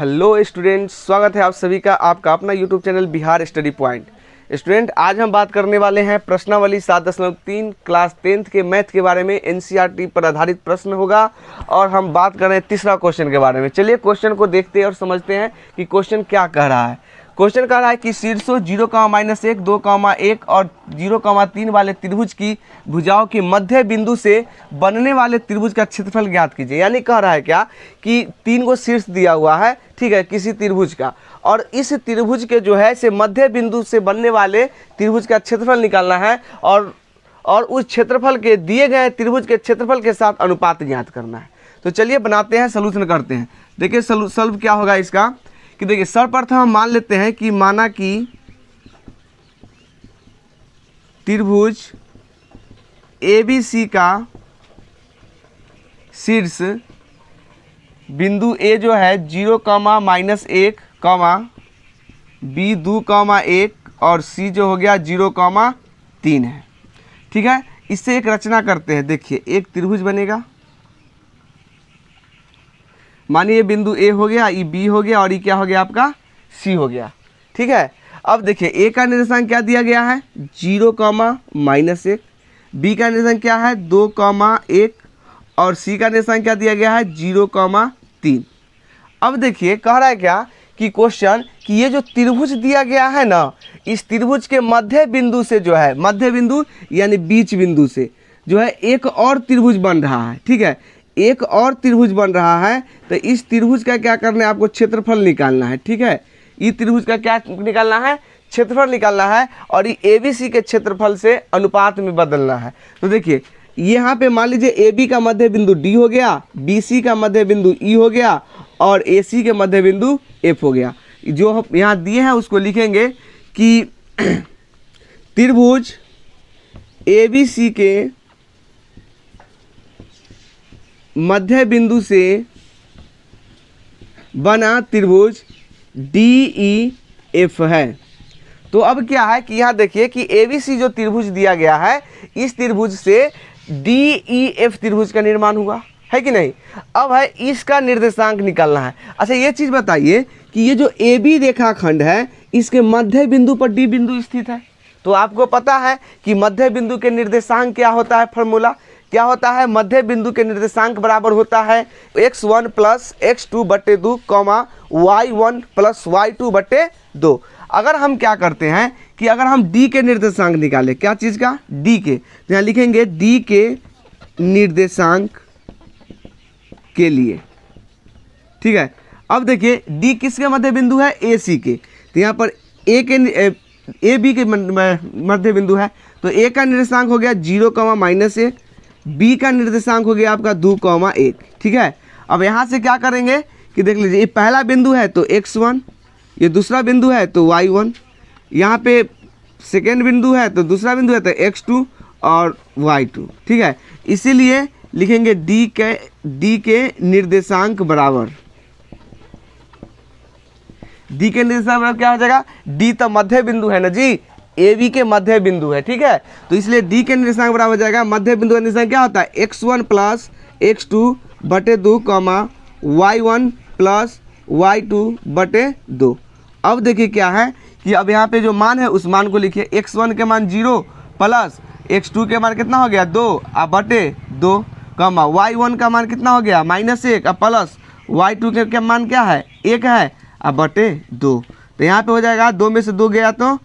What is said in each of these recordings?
Hello students, स्वागत है आप सभी का आपका अपना YouTube channel Bihar study point. Student, आज हम बात करने वाले हैं प्रश्नावली 7.3 क्लास 10th के मैथ के बारे में। एनसीईआरटी पर आधारित प्रश्न होगा और हम बात कर रहे हैं तीसरा क्वेश्चन के बारे में। चलिए क्वेश्चन को देखते हैं और समझते हैं कि क्वेश्चन क्या कह रहा है। क्वेश्चन कह रहा है कि शीर्षों 0,-1, 2,1 और 0,3 वाले त्रिभुज की भुजाओं के मध्य बिंदु से बनने वाले त्रिभुज का क्षेत्रफल ज्ञात कीजिए। यानी कह रहा है क्या कि 3 को शीर्ष दिया हुआ है, ठीक है, किसी त्रिभुज का, और इस त्रिभुज के जो है से मध्य बिंदु से बनने वाले त्रिभुज का क्षेत्रफल निकालना है और उस क्षेत्रफल के दिए गए त्रिभुज के क्षेत्रफल के साथ अनुपात ज्ञात करना है। तो चलिए बनाते हैं, सॉल्यूशन करते हैं। देखिए सॉल्व क्या होगा इसका कि देखिए सर्वप्रथम हम मान लेते हैं कि माना कि त्रिभुज ABC का शीर्ष बिंदु A जो है 0,-1, B 2,1 और C जो हो गया 0,3 है। ठीक है, इससे एक रचना करते हैं। देखिए एक त्रिभुज बनेगा, मानिए ये बिंदु A हो गया, ये B हो गया और ये क्या हो गया आपका C हो गया। ठीक है, अब देखिए A का निर्देशांक क्या दिया गया है 0,-1, B का निर्देशांक क्या है 2,1 और C का निर्देशांक क्या दिया गया है 0,3। अब देखिए कह रहा है क्या कि क्वेश्चन कि ये जो त्रिभुज दिया गया है ना, इस त्रिभुज के मध्य बिंदु से जो है, मध्य बिंदु यानी बीच बिंदु से जो है एक और त्रिभुज बन रहा है। ठीक है, एक और त्रिभुज बन रहा है, तो इस त्रिभुज का क्या करना है, आपको क्षेत्रफल निकालना है। ठीक है, इस त्रिभुज का क्या निकालना है, क्षेत्रफल निकालना है और ये ABC के क्षेत्रफल से अनुपात में बदलना है। तो देखिए यहाँ पे मान लीजिए AB का मध्य बिंदु D हो गया, BC का मध्य बिंदु E हो गया और AC के मध्य बिंदु F हो गया। जो हम यहाँ दिए हैं उसको लिखेंगे कि त्रिभुज ABC के मध्य बिंदु से बना त्रिभुज DEF है। तो अब क्या है कि यहाँ देखिए कि ABC जो त्रिभुज दिया गया है, इस त्रिभुज से DEF त्रिभुज का निर्माण हुआ है कि नहीं। अब है इसका निर्देशांक निकालना है। अच्छा ये चीज़ बताइए कि ये जो AB रेखाखंड है, इसके मध्य बिंदु पर D बिंदु स्थित है। तो आपको पता है कि मध्य बिंदु के निर्देशांक क्या होता है, फॉर्मूला क्या होता है, मध्य बिंदु के निर्देशांक बराबर होता है x1 + x2 बटे 2, y1 + y2 बटे 2। अगर हम क्या करते हैं कि अगर हम D के निर्देशांक निकालें, क्या चीज़ का, D के, तो यहाँ लिखेंगे D के निर्देशांक के लिए। ठीक है, अब देखिए D किसके मध्य बिंदु है, AC के, तो यहाँ पर AB के मध्य बिंदु है, तो A का निर्देशांक हो गया 0,-1, B का निर्देशांक हो गया आपका 2,1। ठीक है, अब यहाँ से क्या करेंगे कि देख लीजिए, ये पहला बिंदु है तो x1, ये दूसरा बिंदु है तो y1, यहाँ पे सेकेंड बिंदु है तो दूसरा बिंदु है तो x2 और y2। ठीक है, इसीलिए लिखेंगे D के निर्देशांक बराबर, D के निर्देशांक बराबर क्या हो जाएगा, D तो मध्य बिंदु है ना जी, AB के मध्य बिंदु है। ठीक है, तो इसलिए D के निर्देशांक बराबर हो जाएगा, मध्य बिंदु का निर्देशांक क्या होता है x1 + x2 बटे 2, y1 + y2 बटे 2। अब देखिए क्या है कि अब यहाँ पे जो मान है उस मान को लिखिए, x1 के मान 0 प्लस x2 के मान कितना हो गया 2 बटे 2, y1 का मान कितना हो गया -1 प्लस y2 के मान क्या है 1 है बटे 2। तो यहाँ पे हो जाएगा 2 में से 2 गया तो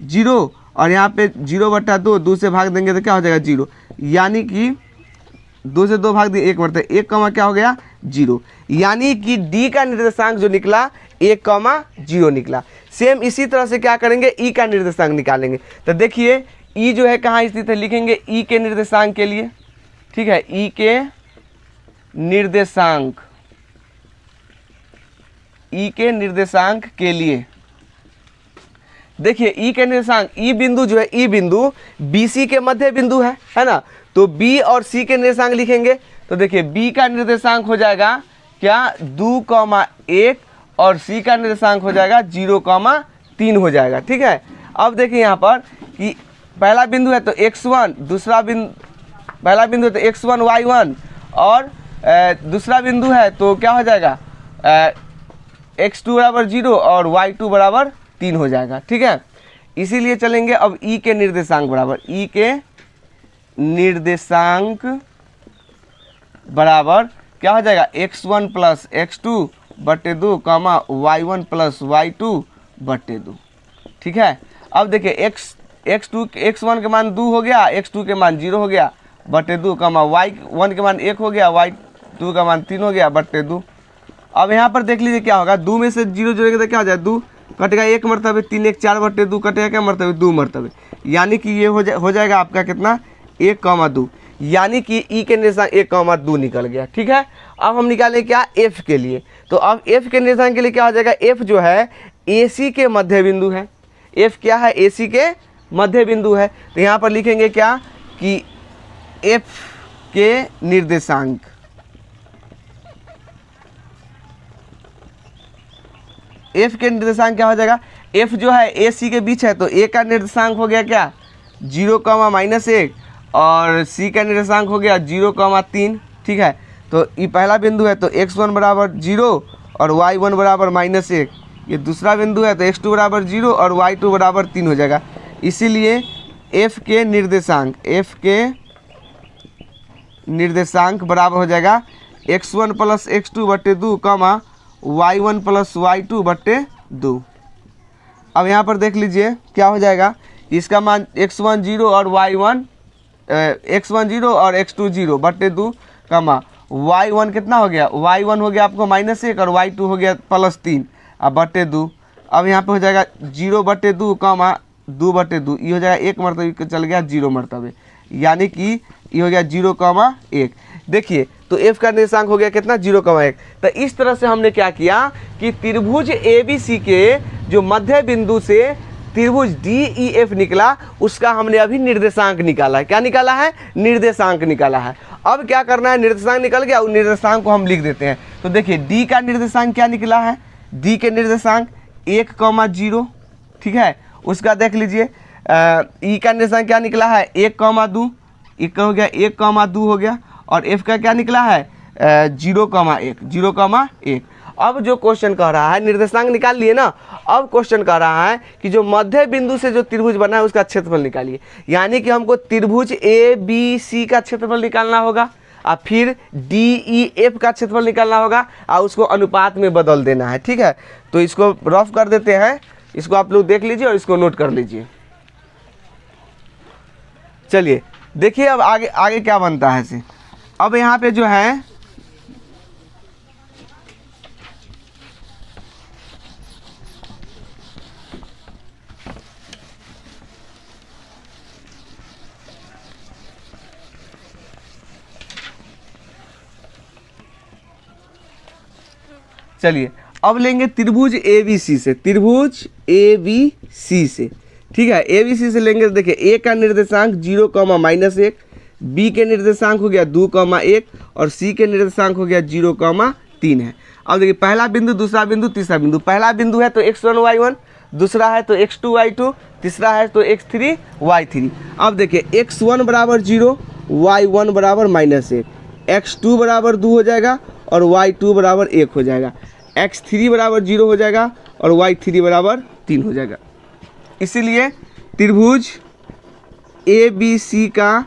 0 और यहाँ पे 0/2, 2 से भाग देंगे तो क्या हो जाएगा 0, यानी कि 2 से 2 भाग दिए 1 बढ़ता है 1, क्या हो गया 0, यानी कि D का निर्देशांक जो निकला 1,0 निकला। सेम इसी तरह से क्या करेंगे, E का निर्देशांक निकालेंगे। तो देखिए E जो है कहाँ स्थित है, लिखेंगे E के निर्देशांक के लिए। ठीक है, E के निर्देशांक, E के निर्देशांक के लिए देखिए E के निर्देशांक, E बिंदु जो है, E बिंदु BC के मध्य बिंदु है ना, तो B और C के निर्देशांक लिखेंगे। तो देखिए B का निर्देशांक हो जाएगा क्या 2,1 और C का निर्देशांक हो जाएगा 0,3 हो जाएगा। ठीक है, अब देखिए यहाँ पर कि पहला बिंदु है तो x1, दूसरा बिंदु, पहला बिंदु है तो x1 y1 और दूसरा बिंदु है तो क्या हो जाएगा x2 बराबर 0 और y2 बराबर 3 हो जाएगा। ठीक है, इसीलिए चलेंगे अब ई के निर्देशांक बराबर, ई के निर्देशांक बराबर क्या हो जाएगा, x1 प्लस x2 बटे 2 कामा y1 प्लस y2 बटे 2। ठीक है, अब देखिए x1 के मान 2 हो गया, x2 के मान 0 हो गया बटे 2 कामा y1 के मान 1 हो गया, y2 का मान 3 हो गया बटे 2। अब यहाँ पर देख लीजिए क्या होगा, 2 में से 0 जोड़ेंगे तो क्या हो जाए, 2 कटेगा 1 मरतबे, 3 1 4 बटे 2 कटेगा क्या मरतबे, 2 मरतबे, यानी कि ये हो जाएगा आपका कितना, 1,2, यानी कि ई के निर्देशांक 1,2 निकल गया। ठीक है, अब हम निकालें क्या, एफ के लिए। तो अब एफ के निर्देशांक के लिए क्या हो जाएगा, एफ जो है AC के मध्य बिंदु है, एफ क्या है, AC के मध्य बिंदु है। तो यहाँ पर लिखेंगे क्या कि एफ के निर्देशांक, एफ के निर्देशांक क्या हो जाएगा, एफ जो है AC के बीच है तो ए का निर्देशांक हो गया क्या, 0,-1 और सी का निर्देशांक हो गया 0,3। ठीक है, तो ये पहला बिंदु है तो x1 बराबर 0 और y1 बराबर -1, ये दूसरा बिंदु है तो x2 बराबर 0 और y2 बराबर 3 हो जाएगा। इसीलिए f के निर्देशांक बराबर हो जाएगा x1 प्लस x2 बटे 2 कामा y1 प्लस y2 बटे 2। अब यहाँ पर देख लीजिए क्या हो जाएगा, इसका मान x1 0 और x1 0 और x2 0 बटे 2 कामा y1 कितना हो गया, y1 हो गया आपको -1 और y2 हो गया +3 अब बटे 2। अब यहाँ पे हो जाएगा 0 बटे 2 कामा 2 बटे 2, ये हो जाएगा 1 मरतबे चल गया 0 मरतबे, यानी कि ये हो गया 0,1। देखिए तो f का निर्देशांक हो गया कितना, 0,1। तो इस तरह से हमने क्या किया कि त्रिभुज ABC के जो मध्य बिंदु से त्रिभुज DEF निकला उसका हमने अभी निर्देशांक निकाला है। क्या निकाला है, निर्देशांक निकाला है। अब क्या करना है, निर्देशांक निकल गया, उस निर्देशांक को हम लिख देते हैं। तो देखिए D का निर्देशांक क्या निकला है, D के निर्देशांक 1,0। ठीक है, उसका देख लीजिए E का निर्देशांक क्या निकला है, 1,2, एक हो गया 1,2 हो गया, और F का क्या निकला है 0,1। अब जो क्वेश्चन कह रहा है, निर्देशांक निकाल लिए ना, अब क्वेश्चन कह रहा है कि जो मध्य बिंदु से जो त्रिभुज बना है उसका क्षेत्रफल निकालिए, यानी कि हमको त्रिभुज ABC का क्षेत्रफल निकालना होगा और फिर DEF का क्षेत्रफल निकालना होगा और उसको अनुपात में बदल देना है। ठीक है, तो इसको रफ कर देते हैं, इसको आप लोग देख लीजिए और इसको नोट कर लीजिए। चलिए देखिए अब आगे क्या बनता है इसे। अब यहाँ पे जो है चलिए अब लेंगे त्रिभुज ABC से, त्रिभुज ABC से। ठीक है, ABC से लेंगे तो देखिए A का निर्देशांक 0,-1, B के निर्देशांक हो गया 2,1 और C के निर्देशांक हो गया 0,3 है। अब देखिए पहला बिंदु, दूसरा बिंदु, तीसरा बिंदु। पहला बिंदु है तो x1 y1, दूसरा है तो x2 y2, तीसरा है तो x3 y3। अब देखिए x1 बराबर 0, y1 बराबर -1, x2 बराबर 2 हो जाएगा और y2 बराबर 1 हो जाएगा, x3 बराबर 0 हो जाएगा और y3 बराबर 3 हो जाएगा। इसीलिए त्रिभुज ABC का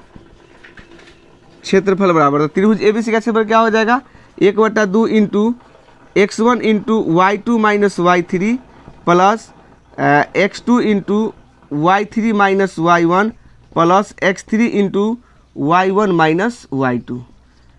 क्षेत्रफल बराबर, तो त्रिभुज ABC का क्षेत्रफल क्या हो जाएगा, 1/2 into x1 into y2 minus y3 plus x2 into y3 minus y1 plus x3 into y1 minus y2।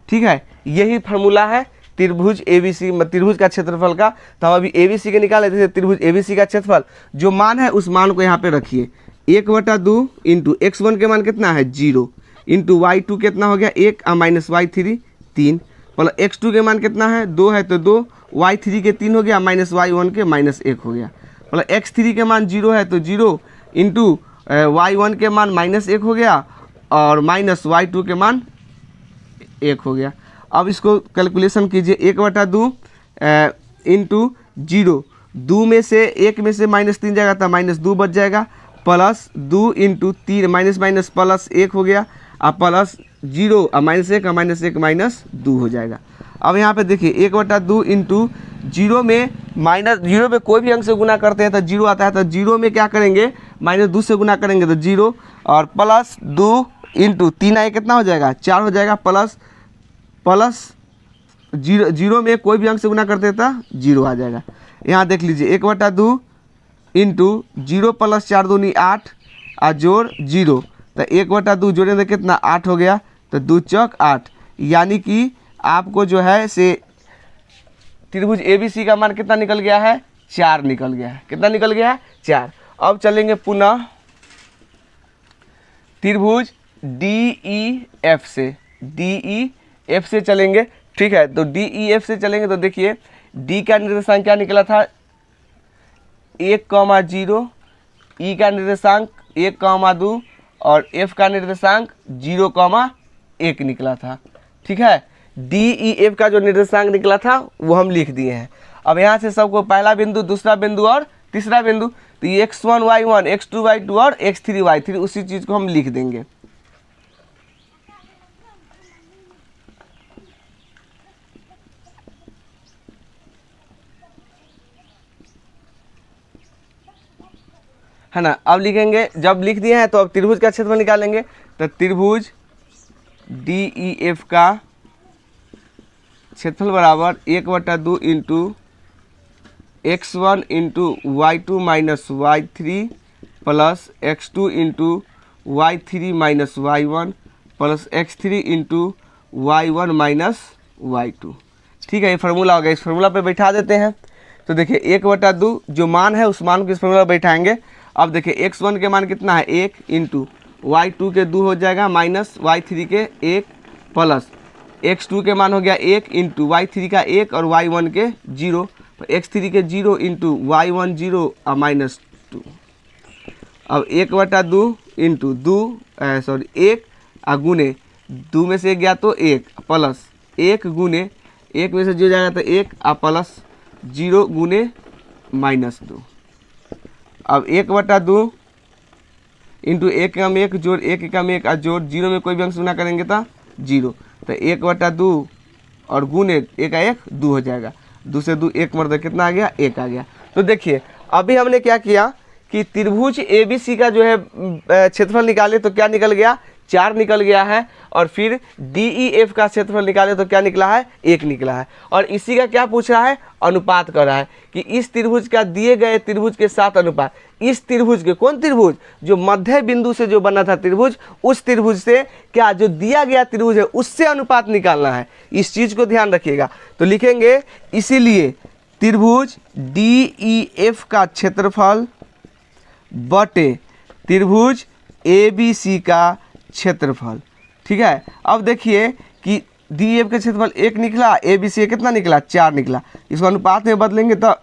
ठीक है, यही फार्मूला है त्रिभुज ABC, त्रिभुज का क्षेत्रफल का। तो हम अभी ABC के निकाले थे, त्रिभुज ABC का क्षेत्रफल जो मान है उस मान को यहाँ पे रखिए, 1/2 इंटू x1 के मान कितना है 0 इंटू y2 कितना हो गया 1 और माइनस y3 3 प्लस x2 के मान कितना है 2 है तो 2, y3 के 3 हो गया माइनस y1 के -1 हो गया, प्लस x3 के मान 0 है तो 0 इंटू y1 के मान -1 हो गया और माइनस y2 के मान 1 हो गया। अब इसको कैलकुलेशन कीजिए, 1/2 इंटू 0, 2 में से 1 में से -3 जाएगा तो -2 बच जाएगा, plus 2 into 3 minus minus plus 1 हो गया और प्लस 0 और -1 और -1 -2 हो जाएगा। अब यहाँ पे देखिए 1/2 इंटू जीरो में माइनस, जीरो में कोई भी अंक से गुना करते हैं तो जीरो आता है, तो जीरो में क्या करेंगे -2 से गुना करेंगे तो जीरो, और प्लस 2 इंटू 3 आए कितना हो जाएगा 4 हो जाएगा, प्लस जीरो में कोई भी अंक से गुना करते हैं तो जीरो आ जाएगा। यहाँ देख लीजिए 1/2 इंटू 0 + 4 दूनी 8 और जोड़ 0, तो 1/2 जोड़ेंगे तो कितना 8 हो गया, तो 2 चौक 8, यानी कि आपको जो है से त्रिभुज ABC का मान कितना निकल गया है 4 निकल गया है। कितना निकल गया है 4। अब चलेंगे पुनः त्रिभुज DEF से चलेंगे, ठीक है। तो DEF से चलेंगे तो देखिए D का निर्देशांक क्या निकला था 1,0, E का निर्देशांक 1,2 और F का निर्देशांक 0,1 निकला था, ठीक है। DEF का जो निर्देशांक निकला था वो हम लिख दिए हैं। अब यहाँ से सबको पहला बिंदु, दूसरा बिंदु और तीसरा बिंदु, तो ये x1 y1 x2 y2 और x3 y3 उसी चीज़ को हम लिख देंगे। है ना। अब लिखेंगे, जब लिख दिए हैं तो अब त्रिभुज का क्षेत्रफल निकालेंगे, तो त्रिभुज DEF का क्षेत्रफल बराबर 1/2 into x1 into y2 minus y3 plus x2 into y3 minus y1 plus x3 into y1 minus y2, ठीक है। ये फार्मूला हो गया, इस फार्मूला पे बैठा देते हैं। तो देखिए 1/2 जो मान है उस मान को इस फार्मूला पे बैठाएंगे। अब देखिए x1 के मान कितना है 1 इंटू y2 के 2 हो जाएगा माइनस y3 के 1 प्लस x2 के मान हो गया 1 इंटू y3 का 1 और y1 के 0, x3 के 0 इंटू y1 0 और माइनस 2। अब 1/2 इंटू 1 और गुने 2 में से 1 गया तो 1 प्लस 1 गुने 1 में से जो जाएगा तो 1 और प्लस 0 गुने -2। अब 1/2 इंटू 1 कम 1 जोड़ 1 कम 1 और जोड़ 0 में कोई भी अंक गुना करेंगे तो 0, तो 1/2 और गुने 1 का 1 2 हो जाएगा, 2 से 2 1 मर्द कितना आ गया 1 आ गया। तो देखिए अभी हमने क्या किया कि त्रिभुज ABC का जो है क्षेत्रफल निकाले तो क्या निकल गया 4 निकल गया है, और फिर DEF का क्षेत्रफल निकाले तो क्या निकला है 1 निकला है। और इसी का क्या पूछ रहा है अनुपात कर रहा है कि इस त्रिभुज का दिए गए त्रिभुज के साथ अनुपात, इस त्रिभुज के कौन त्रिभुज जो मध्य बिंदु से जो बना था त्रिभुज, उस त्रिभुज से क्या जो दिया गया त्रिभुज है उससे अनुपात निकालना है। इस चीज़ को ध्यान रखिएगा। तो लिखेंगे इसीलिए त्रिभुज DEF का क्षेत्रफल बटे त्रिभुज ABC का क्षेत्रफल, ठीक है। अब देखिए कि DEF का क्षेत्रफल 1 निकला, ABC कितना निकला 4 निकला, इसको अनुपात में बदलेंगे तो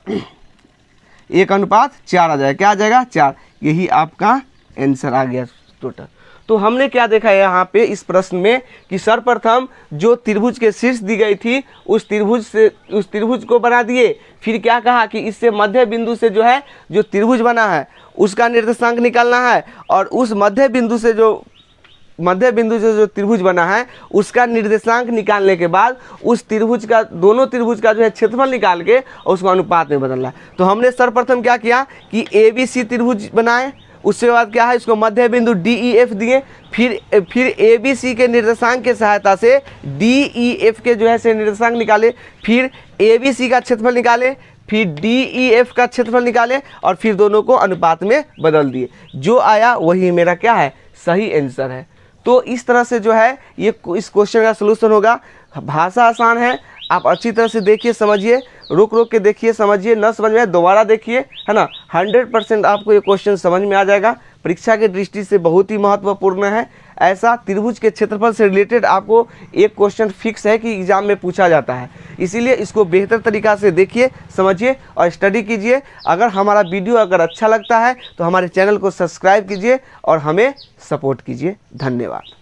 1/4 आ जाएगा। क्या आ जाएगा 4, यही आपका आंसर आ गया टोटल। तो हमने क्या देखा है यहाँ पे इस प्रश्न में कि सर्वप्रथम जो त्रिभुज के शीर्ष दी गई थी उस त्रिभुज को बना दिए, फिर क्या कहा कि इससे मध्य बिंदु से जो है जो त्रिभुज बना है उसका निर्देशांक निकालना है, और उस मध्य बिंदु से जो त्रिभुज बना है उसका निर्देशांक निकालने के बाद उस त्रिभुज का दोनों त्रिभुज का जो है क्षेत्रफल निकाल के और उसको अनुपात में बदलना है। तो हमने सर्वप्रथम क्या किया कि ABC त्रिभुज बनाए, उसके बाद क्या है इसको मध्य बिंदु DEF दिए, फिर ABC के निर्देशांक के सहायता से DEF के जो है से निर्देशांक निकाले, फिर ABC का क्षेत्रफल निकाले, फिर DEF का क्षेत्रफल निकाले और फिर दोनों को अनुपात में बदल दिए। जो आया वही मेरा क्या है सही आंसर है। तो इस तरह से जो है ये इस क्वेश्चन का सलूशन होगा। भाषा आसान है, आप अच्छी तरह से देखिए समझिए, रुक के देखिए समझिए, न समझ में दोबारा देखिए, है ना। 100% आपको ये क्वेश्चन समझ में आ जाएगा। परीक्षा के दृष्टि से बहुत ही महत्वपूर्ण है। ऐसा त्रिभुज के क्षेत्रफल से रिलेटेड आपको एक क्वेश्चन फिक्स है कि एग्जाम में पूछा जाता है, इसीलिए इसको बेहतर तरीक़ा से देखिए समझिए और स्टडी कीजिए। अगर हमारा वीडियो अगर अच्छा लगता है तो हमारे चैनल को सब्सक्राइब कीजिए और हमें सपोर्ट कीजिए। धन्यवाद।